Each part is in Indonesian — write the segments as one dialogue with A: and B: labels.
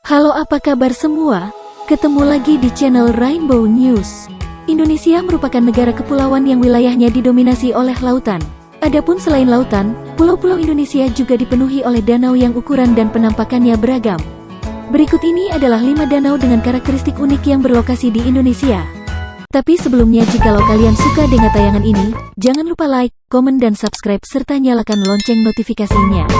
A: Halo, apa kabar semua? Ketemu lagi di channel Rainbow News. Indonesia merupakan negara kepulauan yang wilayahnya didominasi oleh lautan. Adapun selain lautan, pulau-pulau Indonesia juga dipenuhi oleh danau yang ukuran dan penampakannya beragam. Berikut ini adalah 5 danau dengan karakteristik unik yang berlokasi di Indonesia. Tapi sebelumnya, jikalau kalian suka dengan tayangan ini, jangan lupa like, komen dan subscribe serta nyalakan lonceng notifikasinya.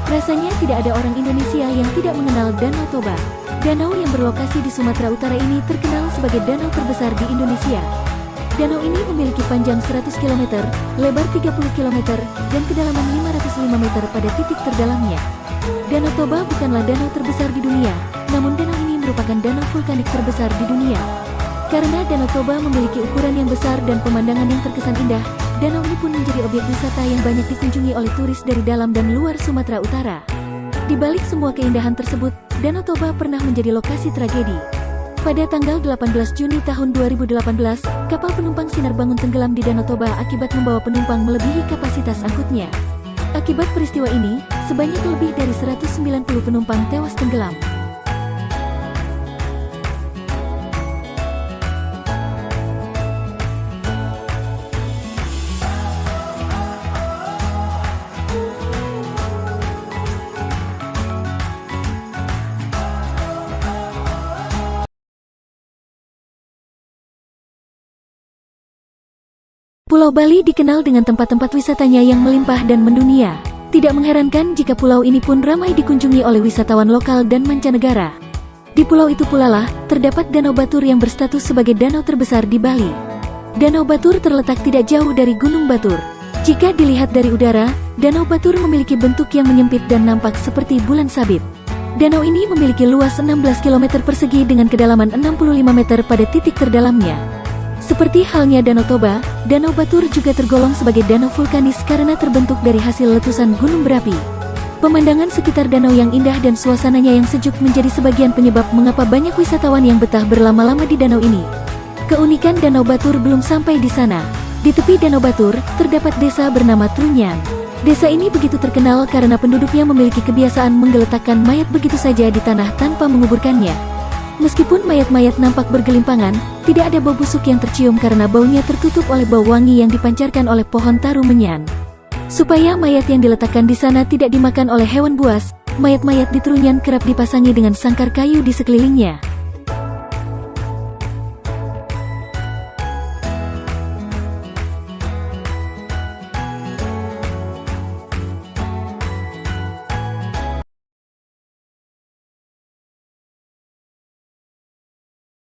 A: Rasanya tidak ada orang Indonesia yang tidak mengenal Danau Toba. Danau yang berlokasi di Sumatera Utara ini terkenal sebagai danau terbesar di Indonesia. Danau ini memiliki panjang 100 km, lebar 30 km, dan kedalaman 505 meter pada titik terdalamnya. Danau Toba bukanlah danau terbesar di dunia, namun danau ini merupakan danau vulkanik terbesar di dunia. Karena Danau Toba memiliki ukuran yang besar dan pemandangan yang terkesan indah, danau ini pun menjadi objek wisata yang banyak dikunjungi oleh turis dari dalam dan luar Sumatera Utara. Di balik semua keindahan tersebut, Danau Toba pernah menjadi lokasi tragedi. Pada tanggal 18 Juni tahun 2018, kapal penumpang Sinar Bangun tenggelam di Danau Toba akibat membawa penumpang melebihi kapasitas angkutnya. Akibat peristiwa ini, sebanyak lebih dari 190 penumpang tewas tenggelam. Pulau Bali dikenal dengan tempat-tempat wisatanya yang melimpah dan mendunia. Tidak mengherankan jika pulau ini pun ramai dikunjungi oleh wisatawan lokal dan mancanegara. Di pulau itu pula lah, terdapat Danau Batur yang berstatus sebagai danau terbesar di Bali. Danau Batur terletak tidak jauh dari Gunung Batur. Jika dilihat dari udara, Danau Batur memiliki bentuk yang menyempit dan nampak seperti bulan sabit. Danau ini memiliki luas 16 km persegi dengan kedalaman 65 meter pada titik terdalamnya. Seperti halnya Danau Toba, Danau Batur juga tergolong sebagai danau vulkanis karena terbentuk dari hasil letusan gunung berapi. Pemandangan sekitar danau yang indah dan suasananya yang sejuk menjadi sebagian penyebab mengapa banyak wisatawan yang betah berlama-lama di danau ini. Keunikan Danau Batur belum sampai di sana. Di tepi Danau Batur, terdapat desa bernama Trunyan. Desa ini begitu terkenal karena penduduknya memiliki kebiasaan menggeletakkan mayat begitu saja di tanah tanpa menguburkannya. Meskipun mayat-mayat nampak bergelimpangan, tidak ada bau busuk yang tercium karena baunya tertutup oleh bau wangi yang dipancarkan oleh pohon taru menyan. Supaya mayat yang diletakkan di sana tidak dimakan oleh hewan buas, mayat-mayat di Trunyan kerap dipasangi dengan sangkar kayu di sekelilingnya.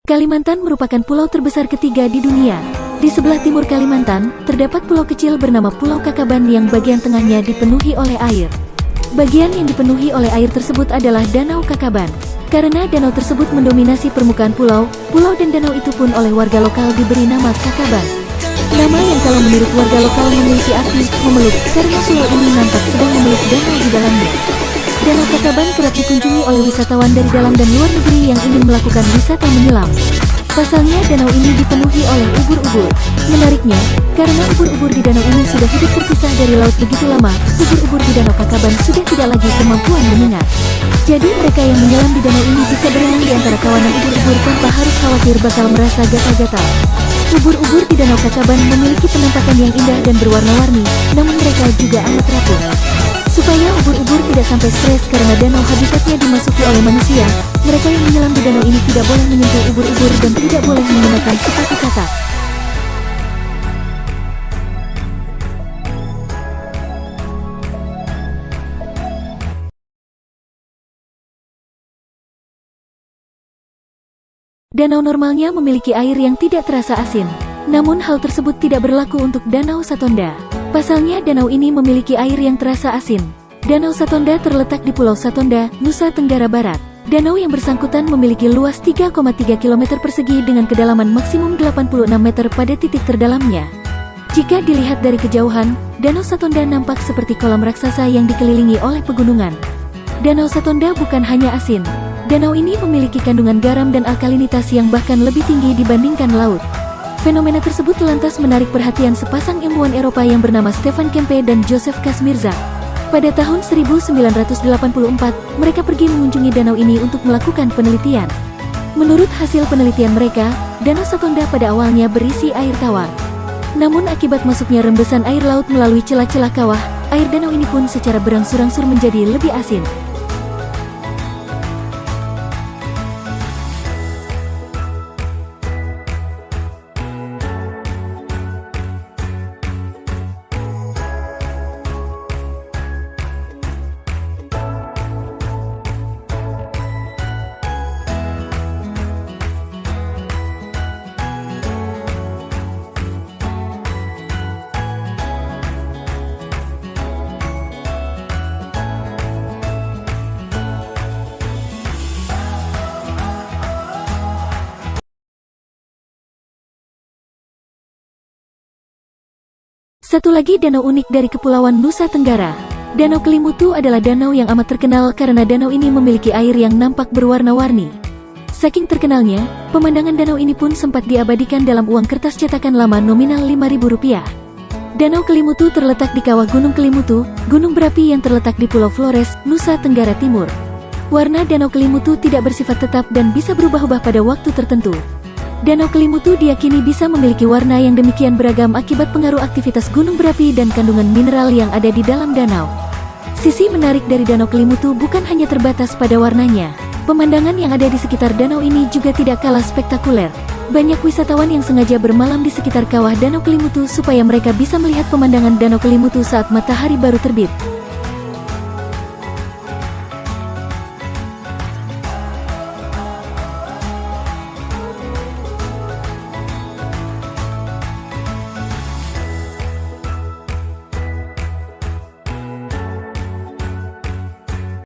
A: Kalimantan merupakan pulau terbesar ketiga di dunia. Di sebelah timur Kalimantan, terdapat pulau kecil bernama Pulau Kakaban yang bagian tengahnya dipenuhi oleh air. Bagian yang dipenuhi oleh air tersebut adalah Danau Kakaban. Karena danau tersebut mendominasi permukaan pulau, pulau dan danau itu pun oleh warga lokal diberi nama Kakaban. Nama yang kalau menurut warga lokal memiliki arti memeluk, karena pulau ini nampak sedang memeluk danau di dalamnya. Danau Kakaban kerap dikunjungi oleh wisatawan dari dalam dan luar negeri yang ingin melakukan wisata menyelam. Pasalnya, danau ini dipenuhi oleh ubur-ubur. Menariknya, karena ubur-ubur di danau ini sudah hidup terpisah dari laut begitu lama, ubur-ubur di Danau Kakaban sudah tidak lagi kemampuan menyengat. Jadi mereka yang menyelam di danau ini bisa berenang di antara kawanan ubur-ubur tanpa harus khawatir bakal merasa gatal-gatal. Ubur-ubur di Danau Kakaban memiliki penampakan yang indah dan berwarna-warni, namun mereka juga amat rapuh. Supaya ubur-ubur tidak sampai stres karena danau habitatnya dimasuki oleh manusia, mereka yang menyelam di danau ini tidak boleh menyentuh ubur-ubur dan tidak boleh menggunakan sepatu katak. Danau normalnya memiliki air yang tidak terasa asin. Namun hal tersebut tidak berlaku untuk Danau Satonda. Pasalnya danau ini memiliki air yang terasa asin. Danau Satonda terletak di Pulau Satonda, Nusa Tenggara Barat. Danau yang bersangkutan memiliki luas 3,3 km persegi dengan kedalaman maksimum 86 meter pada titik terdalamnya. Jika dilihat dari kejauhan, Danau Satonda nampak seperti kolam raksasa yang dikelilingi oleh pegunungan. Danau Satonda bukan hanya asin. Danau ini memiliki kandungan garam dan alkalinitas yang bahkan lebih tinggi dibandingkan laut. Fenomena tersebut lantas menarik perhatian sepasang ilmuwan Eropa yang bernama Stefan Kempe dan Joseph Kasmirza. Pada tahun 1984, mereka pergi mengunjungi danau ini untuk melakukan penelitian. Menurut hasil penelitian mereka, Danau Satonda pada awalnya berisi air tawar. Namun akibat masuknya rembesan air laut melalui celah-celah kawah, air danau ini pun secara berangsur-angsur menjadi lebih asin. Satu lagi danau unik dari Kepulauan Nusa Tenggara. Danau Kelimutu adalah danau yang amat terkenal karena danau ini memiliki air yang nampak berwarna-warni. Saking terkenalnya, pemandangan danau ini pun sempat diabadikan dalam uang kertas cetakan lama nominal Rp5.000. Danau Kelimutu terletak di kawah Gunung Kelimutu, gunung berapi yang terletak di Pulau Flores, Nusa Tenggara Timur. Warna Danau Kelimutu tidak bersifat tetap dan bisa berubah-ubah pada waktu tertentu. Danau Kelimutu diyakini bisa memiliki warna yang demikian beragam akibat pengaruh aktivitas gunung berapi dan kandungan mineral yang ada di dalam danau. Sisi menarik dari Danau Kelimutu bukan hanya terbatas pada warnanya. Pemandangan yang ada di sekitar danau ini juga tidak kalah spektakuler. Banyak wisatawan yang sengaja bermalam di sekitar kawah Danau Kelimutu supaya mereka bisa melihat pemandangan Danau Kelimutu saat matahari baru terbit.